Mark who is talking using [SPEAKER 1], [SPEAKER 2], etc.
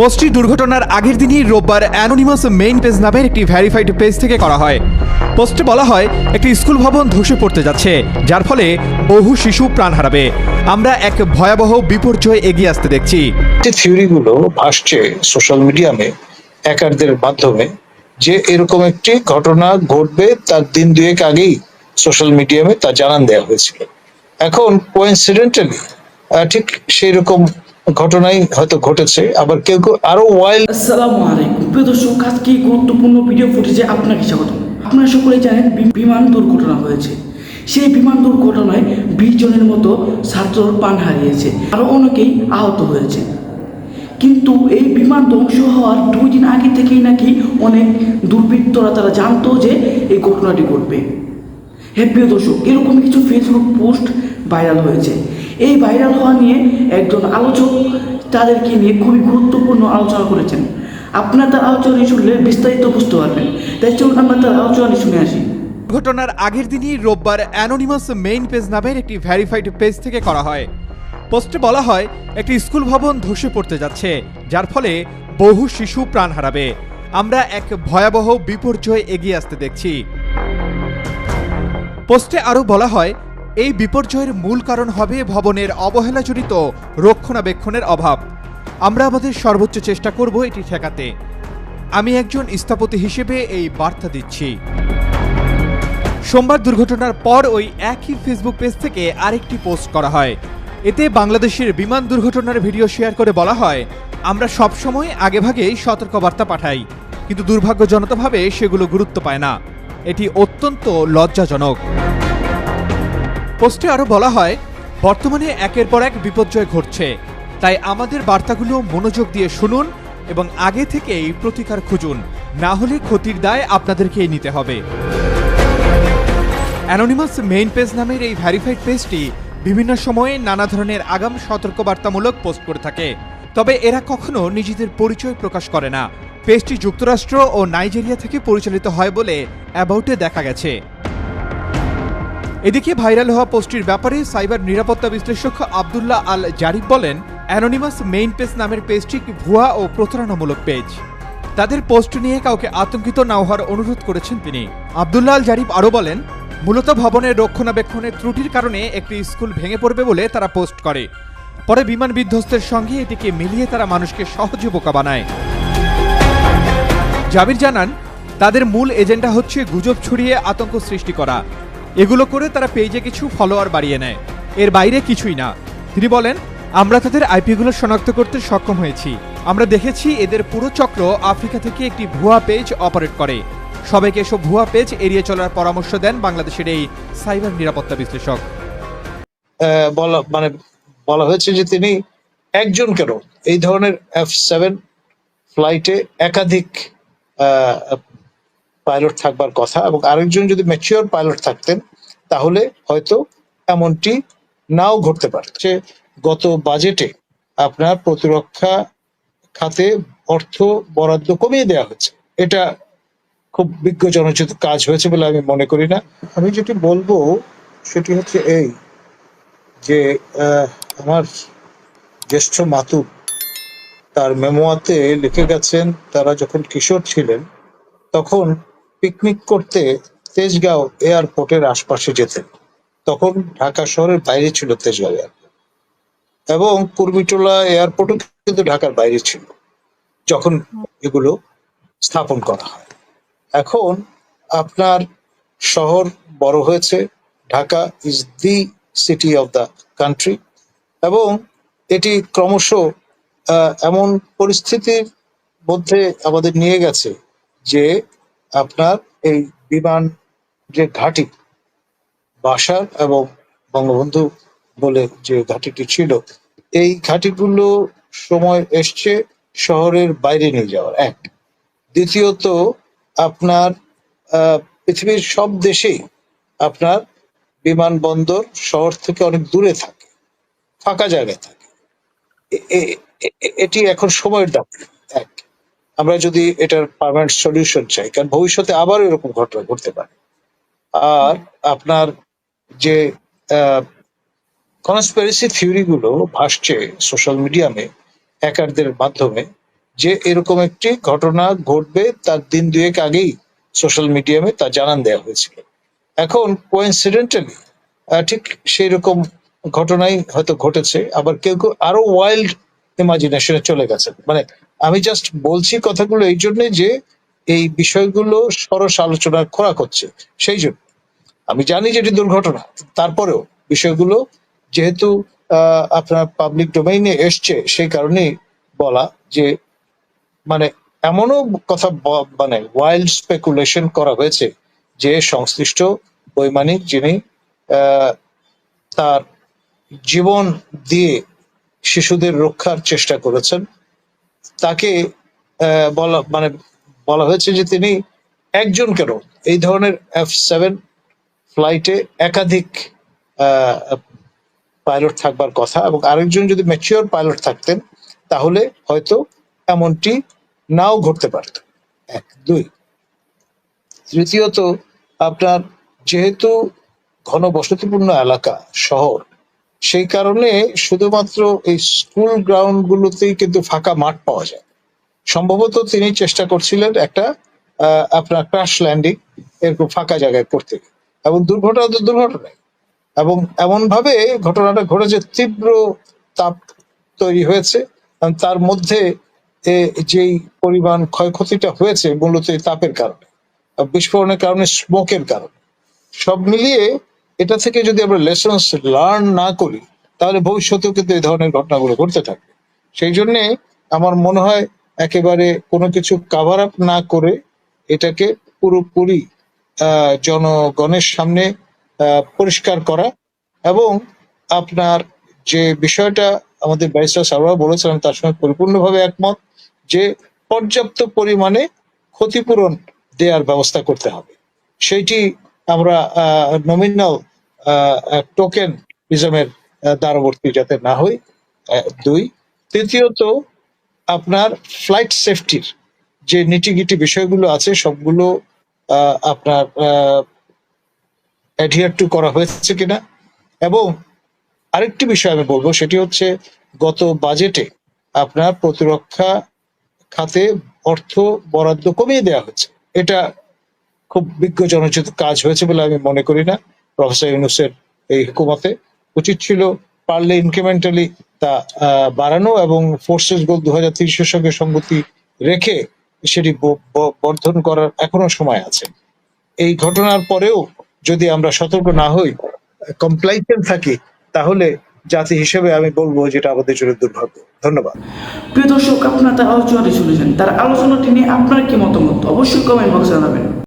[SPEAKER 1] পোস্টটি দুর্ঘটনার আগের দিনই রোববার অ্যানোনিমাস মেইন পেজ নামের একটি ভেরিফাইড পেজ থেকে করা হয়। পোস্টে বলা হয় একটি স্কুল ভবন ধসে পড়তে যাচ্ছে, যার ফলে বহু শিশু প্রাণ হারাবে। আমরা এক ভয়াবহ বিপর্যয় এগিয়ে আসতে দেখছি।
[SPEAKER 2] থিওরিগুলো ভাসছে সোশ্যাল মিডিয়ামে হ্যাকারদের মাধ্যমে যে এরকম একটি ঘটনা ঘটবে তার দিন দুয়েক আগেই সোশ্যাল মিডিয়ামে তা জানান দেওয়া হয়েছিল। এখন কোইন্সিডেন্টালি ঠিক সেই রকম ঘটনাই হয়তো ঘটেছে, আবার কেউ কেউ আরো ওয়াইল্ড।
[SPEAKER 3] আসসালামু আলাইকুম প্রিয় দর্শক, আজকে গুরুত্বপূর্ণ ভিডিও ফুটেজে আপনাকে স্বাগত। আপনারা সকলেই জানেন বিমান দুর্ঘটনা হয়েছে। সেই বিমান দুর্ঘটনায় 20 জনের মতো ছাত্র প্রাণ হারিয়েছে, আরও অনেকেই আহত হয়েছে। কিন্তু এই বিমান ধ্বংস হওয়ার 2 দিন আগে থেকেই নাকি অনেক দুর্বৃত্তরা তারা জানতো যে এই ঘটনাটি ঘটবে। হ্যাঁ প্রিয় দর্শক, এরকম কিছু ফেসবুক পোস্ট ভাইরাল হয়েছে। এই ভাইরাল হওয়া নিয়ে একজন আলোচক তাদেরকে নিয়ে খুবই গুরুত্বপূর্ণ আলোচনা করেছেন। আপনার তার আলোচনা শুনলে বিস্তারিত বুঝতে পারবেন। তাই চলুন আমরা তার আলোচনা শুনে আসি।
[SPEAKER 1] ঘটনার আগের দিনই রোববার অ্যানোনিমাস মেইন পেজ নামের একটি ভেরিফাইড পেজ থেকে করা হয়। পোস্টে বলা হয় একটি স্কুল ভবন ধসে পড়তে যাচ্ছে, যার ফলে বহু শিশু প্রাণ হারাবে। আমরা এক ভয়াবহ বিপর্যয় এগিয়ে আসতে দেখছি। পোস্টে আরও বলা হয় এই বিপর্যয়ের মূল কারণ হবে ভবনের অবহেলাজনিত রক্ষণাবেক্ষণের অভাব। আমরা আমাদের সর্বোচ্চ চেষ্টা করব এটি ঠেকাতে। আমি একজন স্থপতি হিসেবে এই বার্তা দিচ্ছি। সোমবার দুর্ঘটনার পর ওই একই ফেসবুক পেজ থেকে আরেকটি পোস্ট করা হয়। এতে বাংলাদেশের বিমান দুর্ঘটনার ভিডিও শেয়ার করে বলা হয়, আমরা সবসময় আগেভাগেই সতর্কবার্তা পাঠাই, কিন্তু দুর্ভাগ্যজনকভাবে সেগুলো গুরুত্ব পায় না। এটি অত্যন্ত লজ্জাজনক। পোস্টে আরও বলা হয় বর্তমানে একের পর এক বিপর্যয় ঘটছে, তাই আমাদের বার্তাগুলো মনোযোগ দিয়ে শুনুন এবং আগে থেকেই প্রতিকার খুঁজুন, না হলে ক্ষতির দায় আপনাদেরকেই নিতে হবে। অ্যানোনিমাস মেইন পেজ নামের এই ভেরিফাইড পেজটি বিভিন্ন সময়ে নানা ধরনের আগাম সতর্কবার্তামূলক পোস্ট করে থাকে, তবে এরা কখনো নিজেদের পরিচয় প্রকাশ করে না। পেজটি যুক্তরাষ্ট্র ও নাইজেরিয়া থেকে পরিচালিত হয় বলে অ্যাবাউটে দেখা গেছে। এদিকে ভাইরাল হওয়া পোস্টটির ব্যাপারে সাইবার নিরাপত্তা বিশ্লেষক আব্দুল্লাহ আল জারিফ বলেন, অ্যানোনিমাস মেইন পেজ নামের পেজটি ভুয়া ও প্রতারণামূলক পেজ। তাদের পোস্ট নিয়ে কাউকে আতঙ্কিত না হওয়ার অনুরোধ করেছেন তিনি। আব্দুল্লাহ আল জারিফ আরও বলেন, মূলত ভবনের রক্ষণাবেক্ষণের ত্রুটির কারণে একটি স্কুল ভেঙে পড়বে বলে তারা পোস্ট করে। পরে বিমান বিধ্বস্তের সঙ্গে এটিকে মিলিয়ে তারা মানুষকে সহজে বোকা বানায়। জাবির জানান, তাদের মূল এজেন্ডা হচ্ছে গুজব ছড়িয়ে আতঙ্ক সৃষ্টি করা। এগুলো করে তারা পেজে কিছু ফলোয়ার বাড়িয়ে নেয়, এর বাইরে কিছুই না। তিনি বলেন, আমরা তাদের আইপিগুলো শনাক্ত করতে সক্ষম হয়েছি। আমরা দেখেছি এদের পুরো চক্র আফ্রিকা থেকে একটি ভুয়া পেজ অপারেট করে। সবাইকে এসব ভুয়া পেজ এড়িয়ে চলার পরামর্শ দেন বাংলাদেশের এই সাইবার নিরাপত্তা বিশ্লেষক।
[SPEAKER 2] বলা হয়েছে যে তিনি একজন কেন এই ধরনের F7 ফ্লাইটে একাধিক পাইলট থাকবার কথা, এবং আরেকজন যদি ম্যাচিওর পাইলট থাকতেন তাহলে হয়তো এমনটি নাও ঘটতে পারে। গত বাজেটে আপনার প্রতিরক্ষা খাতে অর্থ বরাদ্দ কমিয়ে দেওয়া হয়েছে। এটা খুব বিজ্ঞজনোচিত কাজ হয়েছে বলে আমি মনে করি না। আমি যেটি বলবো সেটি হচ্ছে এই যে আমার জ্যেষ্ঠ মাতুর তার মেমোয়াতে লিখে গেছেন, তারা যখন কিশোর ছিলেন তখন পিকনিক করতে তেজগাঁও এয়ারপোর্টের আশপাশে যেতেন। তখন ঢাকা শহরের বাইরে ছিল তেজগাঁও এয়ারপোর্ট, এবং কুর্মিটোলা এয়ারপোর্টও কিন্তু ঢাকার বাইরে ছিল যখন এগুলো স্থাপন করা হয়। এখন আপনার শহর বড় হয়েছে, Dhaka is the city of the country, এবং এটি ক্রমশ এমন পরিস্থিতির মধ্যে আমাদের নিয়ে গেছে যে আপনার এই বিমান যে ঘাঁটি বাসার এবং বঙ্গবন্ধু বলে যে ঘাঁটিটি ছিল, এই ঘাঁটিগুলো সময় এসছে শহরের বাইরে নিয়ে যাওয়ার। এক, দ্বিতীয়ত আপনার পৃথিবীর সব দেশেই আপনার বিমানবন্দর শহর থেকে অনেক দূরে থাকে, ফাঁকা জায়গায় থাকে। এটি এখন সময়ের দাবি। এক, আমরা যদি এটার পার্মানেন্ট সলিউশন চাই, কারণ ভবিষ্যতে আবার এরকম ঘটনা ঘটতে পারে। আর আপনার যে কনস্পিরেসি থিওরি গুলো ভাসছে সোশ্যাল মিডিয়ামে হ্যাকারদের মাধ্যমে যে এরকম একটি ঘটনা ঘটবে তার দিন দুয়েক আগেই সোশ্যাল মিডিয়ামে তা জানান দেওয়া হয়েছিল। এখন কোইন্সিডেন্টালি ঠিক সেই রকম ঘটনাই হয়তো ঘটেছে, আবার কেউ কেউ আরো ওয়াইল্ড ইমাজিনেশনে চলে গেছে। মানে আমি জাস্ট বলছি কথাগুলো এই জন্য যে এই বিষয়গুলো সরস আলোচনার খোরাক হচ্ছে, সেই জন্য। আমি জানি যে এটি দুর্ঘটনা, তারপরেও বিষয়গুলো যেহেতু আপনার পাবলিক ডোমেইনে এসছে, সেই কারণেই বলা যে মানে এমনও কথা মানে ওয়াইল্ড স্পেকুলেশন করা হয়েছে যে সংশ্লিষ্ট বৈমানিক যিনি তার জীবন দিয়ে শিশুদের রক্ষার চেষ্টা করেছেন, তাকে বলা হয়েছে যে তিনি একজন কেন, এই ধরনের F7 ফ্লাইটে একাধিক পাইলট থাকবার কথা, এবং আরেকজন যদি ম্যাচিওর পাইলট থাকতেন তাহলে হয়তো এমনটি নাও ঘটতে পারত। এক, দুই, তৃতীয়ত আপনার যেহেতু ঘনবসতিপূর্ণ এলাকা, শহর, সেই কারণে শুধুমাত্র এই স্কুল গ্রাউন্ড গুলোতেই কিন্তু ফাঁকা মাঠ পাওয়া যায়। সম্ভবত তিনি চেষ্টা করছিলেন একটা আপনার ক্র্যাশ ল্যান্ডিং এরকম ফাঁকা জায়গায় করতে, এবং দুর্ঘটনা তো দুর্ঘটনাই, এবং এমন ভাবে ঘটনাটা ঘটেছে, তীব্র তাপ তৈরি হয়েছে, তার মধ্যে যেই পরিমাণ ক্ষয়ক্ষতিটা হয়েছে মূলত এই তাপের কারণে, বিস্ফোরণের কারণে, স্মোকের কারণে। সব মিলিয়ে এটা থেকে যদি আমরা লেসন্স লার্ন না করি তাহলে ভবিষ্যতেও কিন্তু এই ধরনের ঘটনাগুলো ঘটতে থাকবে। সেই জন্যে আমার মনে হয় একেবারে কোনো কিছু কাভার আপ না করে এটাকে পুরোপুরি জনগণের সামনে পরিষ্কার করা, এবং আপনার যে বিষয়টা আমাদের ব্যারিস্টার সারোয়ার বলেছিলাম তার সঙ্গে পরিপূর্ণভাবে একমত, যে পর্যাপ্ত পরিমাণে ক্ষতিপূরণ দেওয়ার ব্যবস্থা করতে হবে। সেইটি আমরা নমিনাল টোকেন ইজমের দ্বারবর্তী যাতে না হই, দুই। তৃতীয়ত আপনার ফ্লাইট সেফটির যে নিটিগিটি বিষয়গুলো আছে সবগুলো আপনার অ্যাডহিয়ার টু করা হয়েছে কিনা। এবং আরেকটি বিষয় আমি বলবো, সেটি হচ্ছে গত বাজেটে আপনার প্রতিরক্ষা খাতে অর্থ বরাদ্দ কমিয়ে দেওয়া হয়েছে। এটা খুব বিজ্ঞজনোচিত কাজ হয়েছে বলে আমি মনে করি না। প্রফেসর ইউনূসের এই হুকুমতে উচিত ছিল পারলে ইনক্রিমেন্টালি তা বাড়ানো, এবং ফোর্সেস গোল 2030-এর সঙ্গে সঙ্গতি রেখে সেটি বর্ধন করার এখনো সময় আছে। এই ঘটনার পরেও যদি আমরা সতর্ক না হই, কমপ্লাইন্ট থাকি, তাহলে জাতি হিসেবে আমি বলবো যেটা আমাদের জন্য দুর্ভাগ্য। ধন্যবাদ।
[SPEAKER 3] প্রিয় দর্শক, আপনারা তার আলোচনাটি শুনেছেন, তার আলোচনাটি নিয়ে আপনার কি মতামত অবশ্যই কমেন্ট বক্সে জানাবেন।